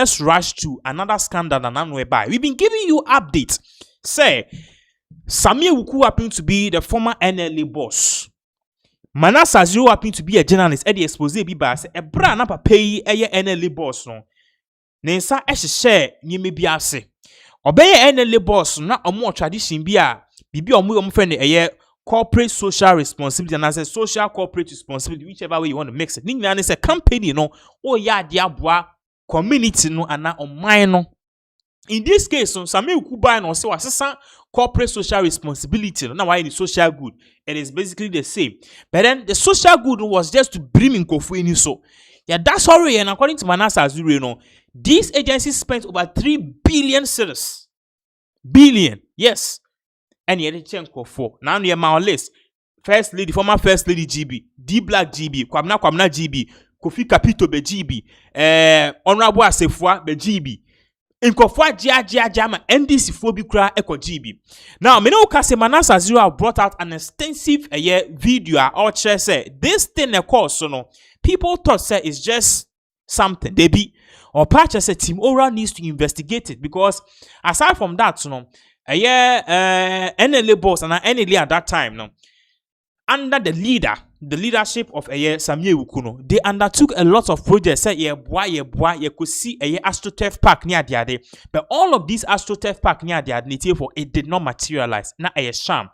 let's rush to another scandal and whereby we've been giving you updates. Say, Sammy Awuku happened to be the former NLA boss. Manasa Zero happened to be a journalist at the expose by a brand up a pay a NLA boss. No, Nensa share ni me biase. Obey NLA boss, not a more tradition bia, bibi or friend a corporate social responsibility, and as a social corporate responsibility, whichever way you want to mix it. Ningna is a company, no, oh ya diabwa community no and on mine. In this case, Sammy Awuku buy no so assistant corporate social responsibility. Now why the social good? It is basically the same. But then the social good was just to bring in Kofu in so. Yeah, that's already, and according to Manasa Azure, no, this agency spent over 3 billion cedis. Billion, yes. And yet change Kofu. Now near my list. First lady, former first lady GB, D Black GB, Kwamna GB, Kofi Kapito be GB, Honorable Asefua be GB. In Kofwa Jama NDC phobia echo GB. Now, Meno Kase Manasa Zero brought out an extensive video or say this thing a course so no people thought say it's just something they be or patch as a team Ora needs to investigate it because aside from that so no NLA boss and NLA at that time no under the leadership of Sammy Awuku, they undertook a lot of projects. Say you could see Astroturf park near the other, but all of these Astroturf park near the other for it did not materialize. Na a sham.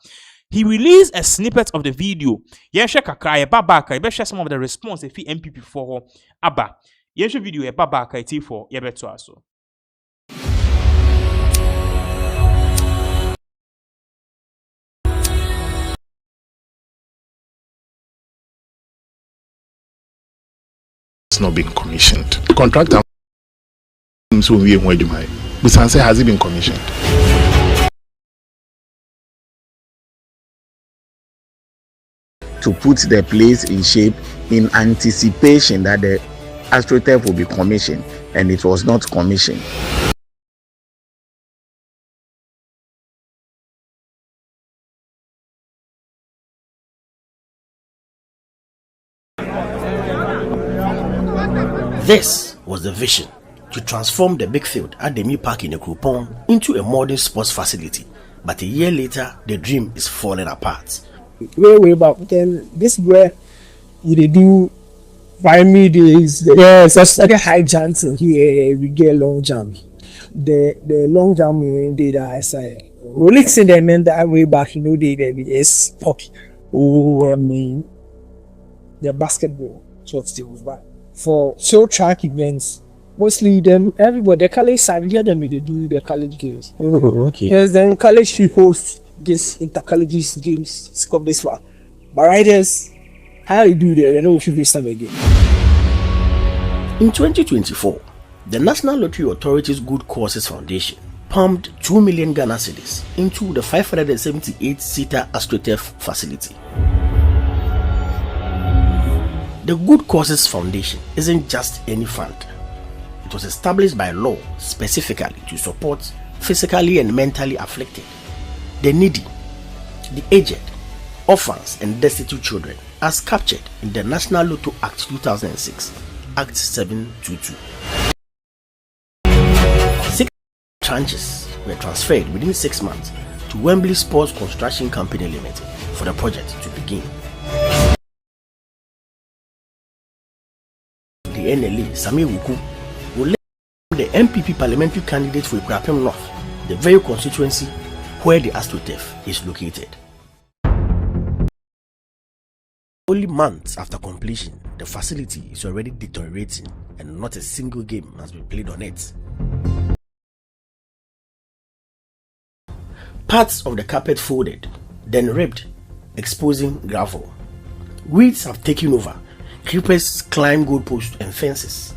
He released a snippet of the video. Yesha kakra babaka. You share some of the response if NPP for Abba. Yesha video babaka it for yebeto aso. Not been commissioned. The contractor has it been commissioned? To put the place in shape in anticipation that the Astroturf will be commissioned, and it was not commissioned. This was the vision, to transform the big field at the new park in Ekropon into a modern sports facility. But a year later, the dream is falling apart. Way back then, this is where you do primary days. Yes, that's like a high jump here. We get long jump. The long jump we did I say. Rolex in them and that way back, they is pop. Oh, I mean, the basketball short still was back. For show track events, mostly them everybody the college side here them they do the college games. Oh, okay. Yes, then college we host this intercolleges games. It's called this one. But riders, how you do that? They know we should be some again. In 2024, the National Lottery Authority's Good Causes Foundation pumped 2 million Ghana cedis into the 578-seater Astroturf facility. The Good Causes Foundation isn't just any fund. It was established by law specifically to support physically and mentally afflicted, the needy, the aged, orphans and destitute children as captured in the National Lotto Act 2006, Act 722. 6 tranches were transferred within 6 months to Wembley Sports Construction Company Limited for the project to begin. The NLA, Sammy Awuku, will let the NPP parliamentary candidate for Ibrahim North, the very constituency where the Astroturf is located. Only months after completion, the facility is already deteriorating and not a single game has been played on it. Parts of the carpet folded, then ripped, exposing gravel. Weeds have taken over. Creepers climb goalposts and fences.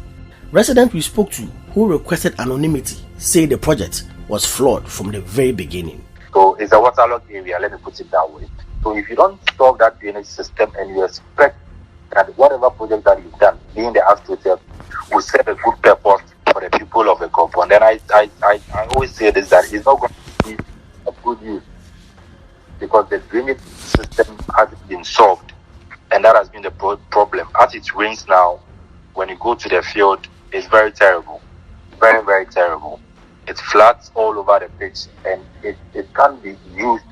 Residents we spoke to who requested anonymity say the project was flawed from the very beginning. So it's a waterlogged area, let me put it that way. So if you don't solve that drainage system and you expect that whatever project that you've done, being the Astroturf, will serve a good purpose for the people of the compound, then I always say this, that it's not going to be a good use because the drainage system hasn't been solved. And that has been the problem. As it rains now, when you go to the field, it's very terrible. very terrible. It floods all over the pitch, and it can't be used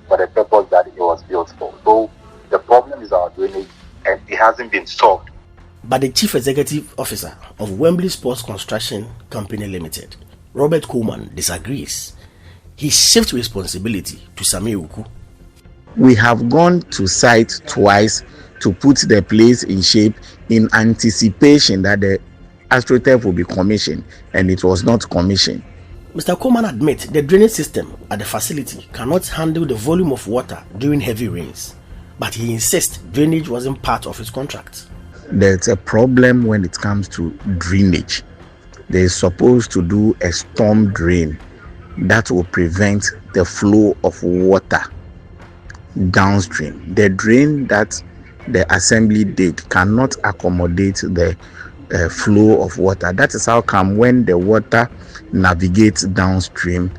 for the purpose that it was built for. So the problem is our drainage, and it hasn't been solved. But the Chief Executive Officer of Wembley Sports Construction Company Limited, Robert Coleman, disagrees. He shifts responsibility to Sammy Awuku. We have gone to site twice to put the place in shape in anticipation that the Astroturf will be commissioned, and it was not commissioned. Mr. Coleman admits the drainage system at the facility cannot handle the volume of water during heavy rains, but he insists drainage wasn't part of his contract. There's a problem when it comes to drainage. They're supposed to do a storm drain that will prevent the flow of water downstream. The drain that the assembly did cannot accommodate the flow of water. That is how come when the water navigates downstream,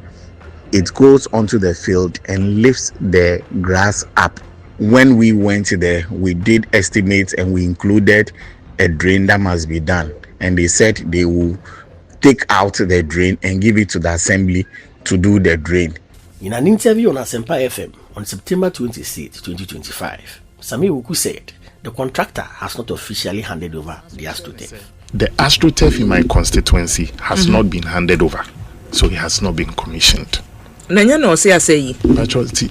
it goes onto the field and lifts the grass up. When we went there, we did estimates and we included a drain that must be done, and they said they will take out the drain and give it to the assembly to do the drain. In an interview on Asempa FM on September 26, 2025, Sammy Awuku said the contractor has not officially handed over the Astroturf. The Astroturf in my constituency has not been handed over, so it has not been commissioned. Nanya no say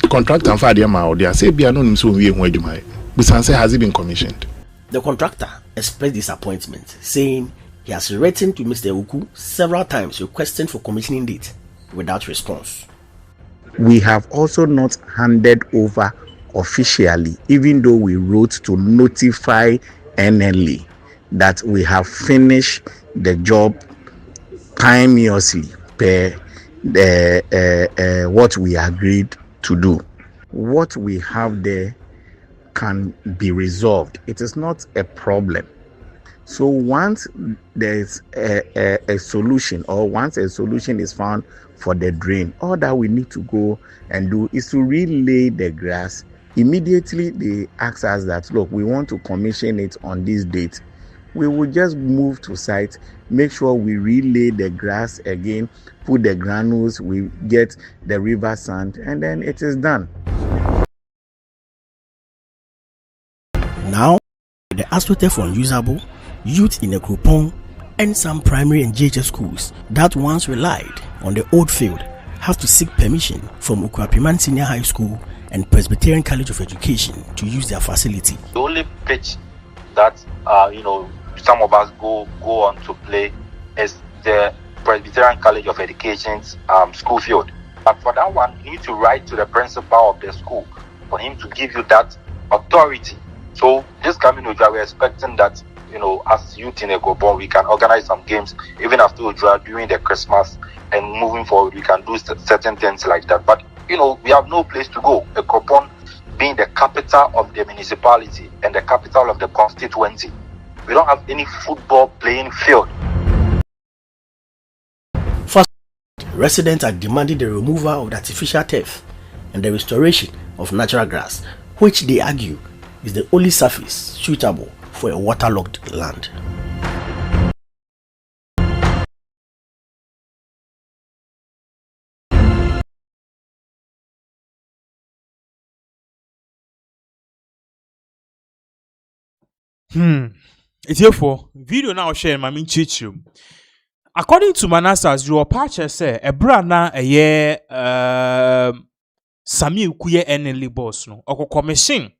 Contract and father ma they say be anonym so we ho adwuma. Busanse has it been commissioned? The contractor expressed disappointment, saying he has written to Mr. Awuku several times requesting for commissioning date without response. We have also not handed over officially, even though we wrote to notify NLA that we have finished the job timeously per what we agreed to do. What we have there can be resolved. It is not a problem. So once there's a solution, or once a solution is found for the drain, all that we need to go and do is to relay the grass. Immediately they ask us that, look, we want to commission it on this date. We will just move to site, make sure we relay the grass again, put the granules, we get the river sand, and then it is done. Now, the Astroturf unusable, youth in a Krupong, and some primary and JHS schools that once relied on the old field have to seek permission from Ukwapiman Senior High School and Presbyterian College of Education to use their facility. The only pitch that some of us go on to play is the Presbyterian College of Education's school field. But for that one, you need to write to the principal of the school for him to give you that authority. So this coming Ujua, we're expecting that, as youth in Ekobon, we can organize some games even after Ujua during the Christmas, and moving forward, we can do certain things like that. But, we have no place to go. Ekobon being the capital of the municipality and the capital of the constituency, we don't have any football playing field. First, residents are demanding the removal of the artificial turf and the restoration of natural grass, which they argue is the only surface suitable for a waterlogged land. It's here for video now sharing my chichu. According to Manassas, your patch say a brana a year Sammy Awuku NLA boss no or commission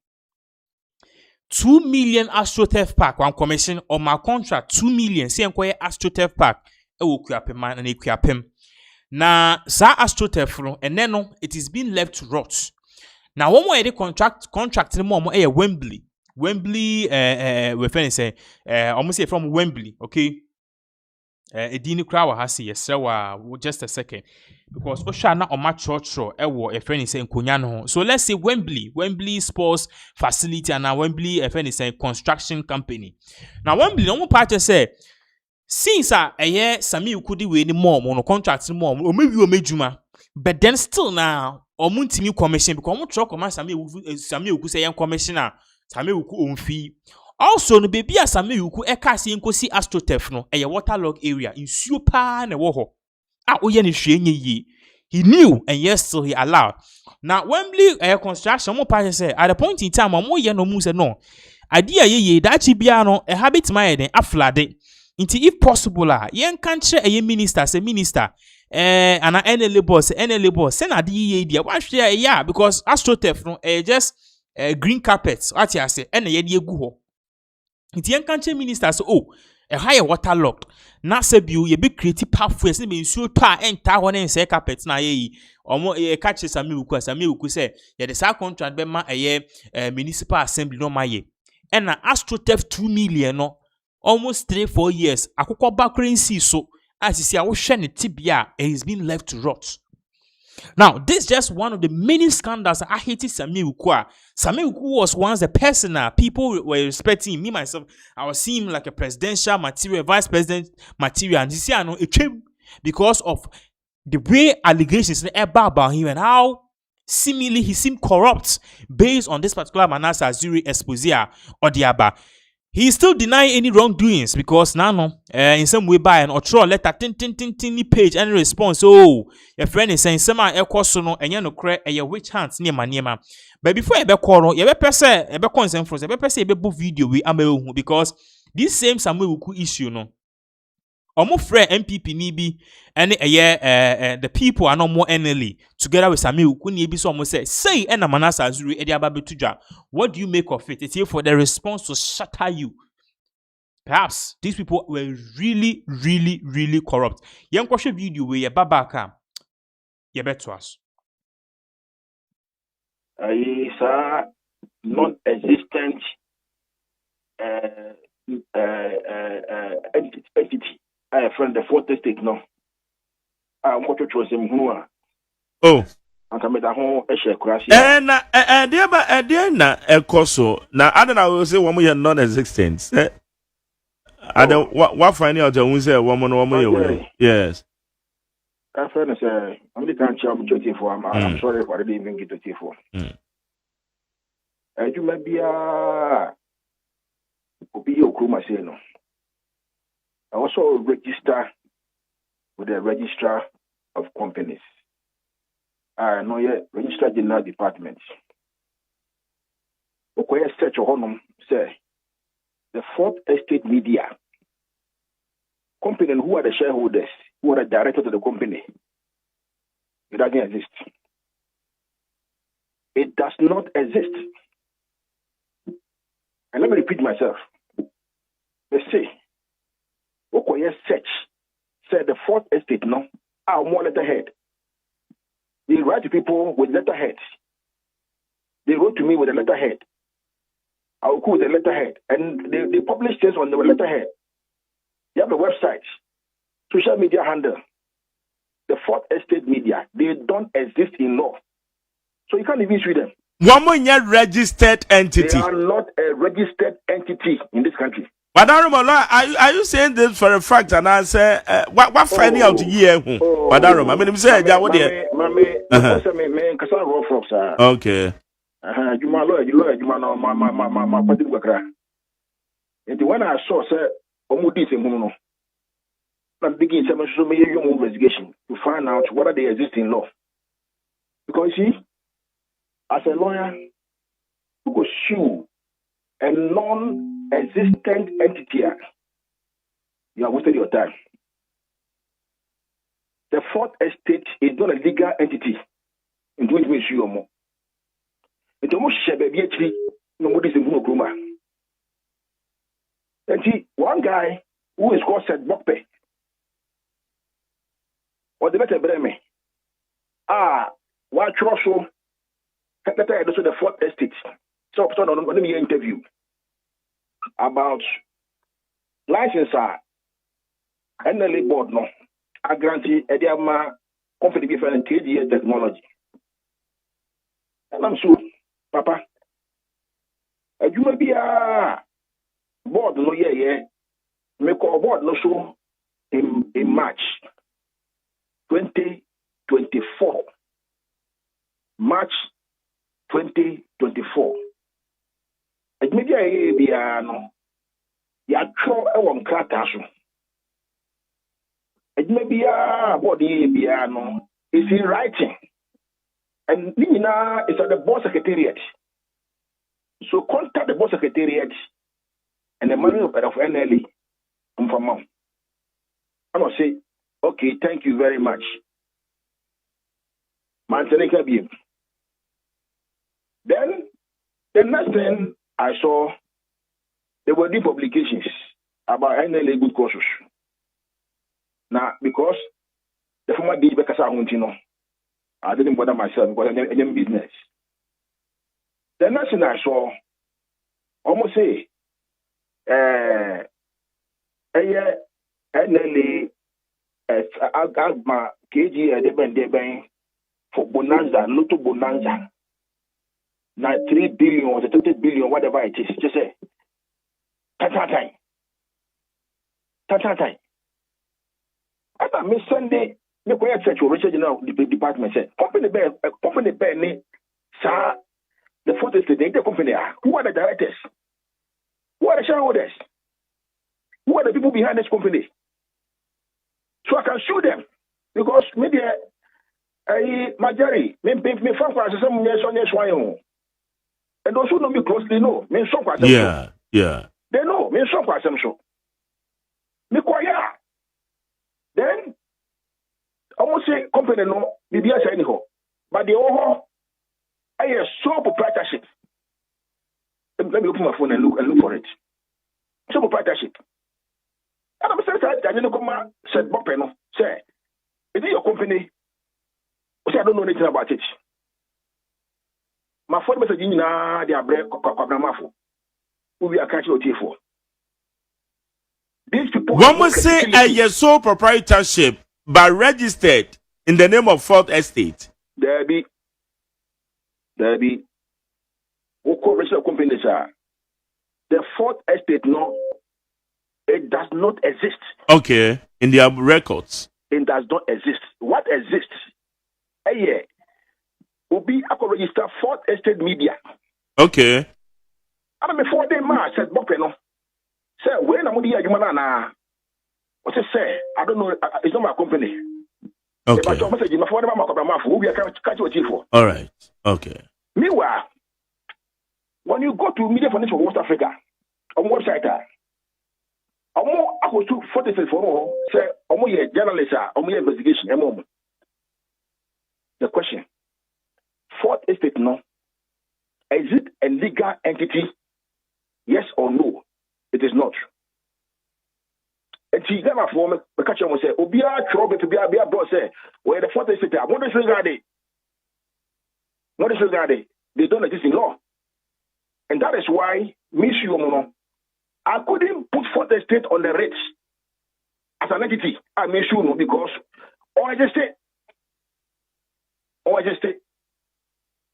2 million Astroturf Park one commission on my contract 2 million say enquire Astroturf Park e wo kuapem man na kuapem na sa Astroturf no ene no it is being left to rot. Now one more the contract no more Wembley we finish say almost say from Wembley, okay. Edini crowd has yes just a second because Osha na oma church a friend say nkonya no. So let's say Wembley Sports Facility and Wembley a friend say construction company. Now Wembley no part say since year Sammy Awuku di we ni more no contract more or maybe o mejuma, but then still now omuntimi commission because omu truck commission Sammy Awuku say yan commissioner Sammy Awuku on fee Also no baby a Sammy Awuku eka se nkosi Astroturf no eye waterlog area nsuo pa na wo ho a oye ne hwe nye yi. He knew and yes still he allowed. Now Wembley construction mo pa say at the point in time mo ye no mu say no idea ye that chi bia no a habit my den aflade nti if possible yen kan kire minister say minister ana NLA boss say na de ye dia wan hwe ya because Astroturf no just green carpet what you say na ye de egu ho nti yen kan kire minister say oh high waterlogged na say bi ye be create pathways be nsuo to a enta ho na say carpet na ye omo catch Sammy Awuku say ye the sa contract be ma municipal assembly no ma ye and na Astroturf 2 million no almost 3-4 years akukọ ba currency so as you see wo hwe ne tibia it has been left to rot. Now this is just one of the many scandals I hated Sammy Awuku. Sammy Awuku was once a person people were respecting me myself. I was seeing him like a presidential material, vice president material, and this year I know it came because of the way allegations about him and how seemingly he seemed corrupt based on this particular Manasa Azuri exposure or the Abba. He is still denying any wrongdoings because now in some way by an otro letter tin page and response. Oh, your friend is saying some ekosono and no cre a witch hands near my. But before I be call you be person e be concern for be person be book video we am because this same Sammy Awuku issue no. Omo frɛ NPP ni bi ene the people are no more NLA together with Sammy Awuku ni bi so omo say na Manasa Azuri e dey aba betudwa. What do you make of it? It's here for the response to shatter you. Perhaps these people were really corrupt. Yen kwahwe video we ye babaka ye beto us. Is non-existent entity. I friend the fourth estate no. I'm going to choose him who are. Oh. And I made a whole issue crash. Dear na ekoso. Na I don't know say one more non-existent. I don't what find out when say one yes. That friend say I'm the can't I'm waiting for I'm sorry for I didn't even get to tea for. You may be say no. I also register with the registrar of companies. I know yet register general department. Okay, search honum say the fourth estate media company who are the shareholders, who are the directors of the company. It doesn't exist. It does not exist. And let me repeat myself. Let's see. Okay, search. Said the fourth estate, no, are more letterhead. They write to people with letterheads. They wrote to me with a letterhead. I'll call the letterhead. And they publish things on the letterhead. They have a website, social media handle. The fourth estate media, they don't exist in law. So you can't even sue them. One more registered entity. They are not a registered entity in this country. Madam, are you saying this for a fact? And I say, what finding out here? Madam, I mean, say, what there? Okay. You my lawyer, you my party worker. And when I saw, sir, Omudis and Muno, I'm beginning some investigation to find out whether they exist in law. Because you see, as a lawyer, you could sue a non-existent entity. You have wasted your time. The fourth estate is not a legal entity. In doing it, you more. It's almost baby actually. Nobody's in Bunokuma. And see, one guy who is called Seth Bokpe, or the better Breme. What Trosho? Also the fourth estate. So, let me interview about license. NLA board no. I guarantee Ediama company different 3 years technology. And I'm sure, Papa. You may be a board no yeah. Make a board no show in March 2024. March 2024. Adwumadi a yɛyɛ biara no yɛatwerɛ wɔ nkrataa so. Adwuma biara bɔɔde yɛyɛ biara no is in writing. And Nina is at the board secretariat. So contact the board secretariat and the money of NLE from mom. I will say, okay, thank you very much. Then the next thing I saw, there were the publications about NLA good courses. Now, because the former DB I didn't bother myself because I didn't business. The next thing I saw, almost say, NLA Agma KG Deben for Bonanza, Lotto Bonanza. Now 3 billion or 30 billion, whatever it is. Just say, time. After me Sunday, me go check your research now. The department said, company bear ne, sir. The fourth is the company. Who are the directors? Who are the shareholders? Who are the people behind this company? So I can sue them because maybe Majari, me from some yes, and those who know me closely know me so. Yeah. They know me so. Me kwaya. Then almost say company no BBS anyhow, but the overall I have sole proprietorship. Let me open my phone and look for it. Sole proprietorship. And I'm saying that I didn't come said Bob no say, is it your company? I say I don't know anything about it. My phone message na they are break kwabramafo. Who we are catching OT for. These people one must say a sole proprietorship but registered in the name of Fourth Estate. There be Oko registered companies are the Fourth Estate no, it does not exist. Okay, in their records. It does not exist. What exists? Obi I could register Fourth Estate Media. Okay. And before they said Bopeno. Say when I'm going to na. What say? I don't know. It's not my company. Okay. All right. Okay. Meanwhile, when you go to Media Foundation for West Africa, on website, I go to 46 for say, journalist, investigation. The question: Fourth Estate, no? Is it a legal entity? Yes or no? It is not. And she got my form, the catcher will say, Obia trouble to be a boss, say, where the Fourth Estate, what is regarding? What is regarding? They don't exist in law. And that is why, Miss Yomono, I couldn't put Fourth Estate on the rates as an entity. I made sure no, because, I just say,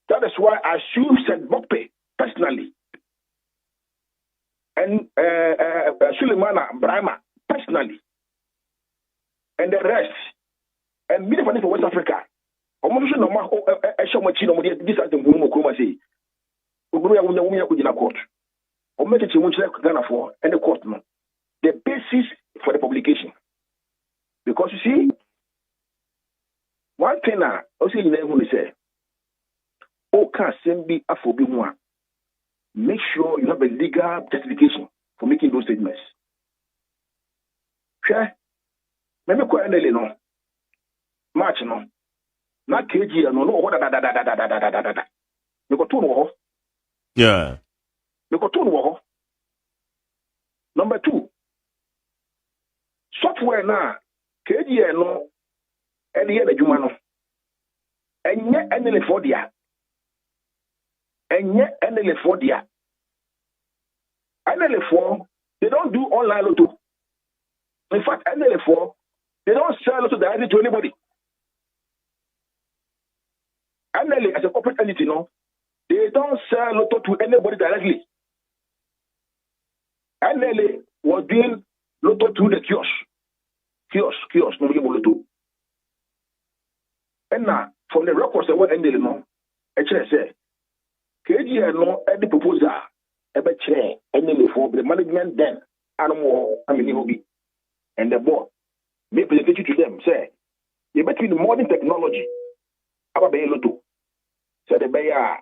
that is why I sued St. Bokpe personally. And Suleimana Brahma personally, and the rest, and Media Foundation for West Africa. Almost no more. Show much no more. This is the Bumo Kumasi. We court. Or make it you want to Ghana for and the court no. The basis for the publication, because you see, one thing I also you never say. Oh, can send be a phobia one. Make sure you have a legal justification for making those statements. Sure. Maybe quite early no. March no. Not KG no what da. You got two. Yeah. You got two. Number 2. Software na KG no any year the Juma no. And yet any for dia. And yet NL4 dia. NL4, they don't do online lotto. In fact, NL4, they don't sell lotto directly to anybody. NL as a corporate entity, no, they don't sell lotto to anybody directly. NL was doing lotto through the kiosk, no lotto. And now, from the records that were NL, no, actually say, KGN no any proposal chere any for the management then animal I mean hobby and the board may present it to them say you between the modern technology about be loto say the bear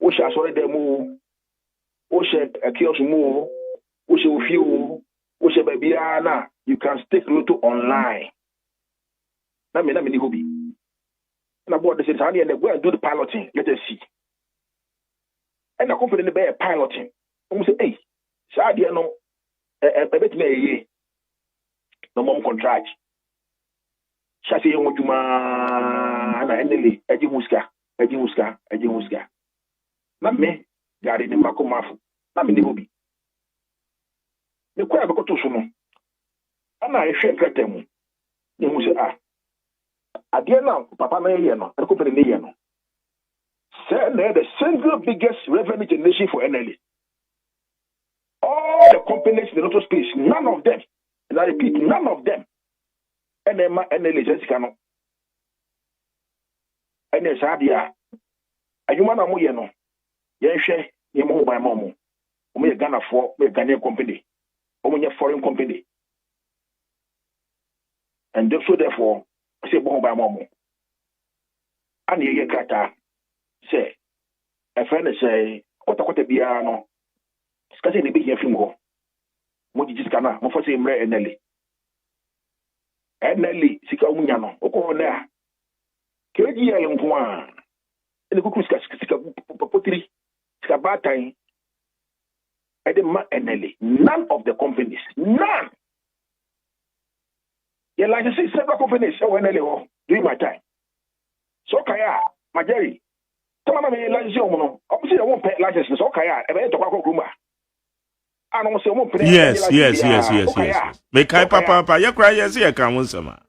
o sha sorry dem o she akios mu o she ofiu o she bia na you can stake loto online na me hobby na board they say and they go and do the piloting let us see and the company be piloting we say hey sadia no bet me no mom contract chassis yon juma na enele eji huska na me gari ni makomafu na me ni hobi ne kwa be koto so no ana ehwe kratem ni hu se adie na papa na ye no e company na ye no say the single biggest revenue generation for NLA. All the companies in the lotto space, none of them, and I repeat, none of them, NLA Jessica no. And yes, Adia, a human amoyeno, Yenshe, Yemo by Momo, Omo Ghana for a Ghanaian company, Omo foreign company. And so therefore, I say Bomo by Momo. And ye kata say, a friend say, what a biano. Skase ne be here film ho mo di jiska mo fo say mre NLA sika umunya no okọ na keji ya nko a ene kuku sika potiri sika batan ma NLA none of the companies none yeah like I say several companies so NLA ho during my time so kaya majeri tama me license o mo no o say won pay license so kaya e be to kwa kuma yes. Make kai papa, you cry, yes, here come on, sama.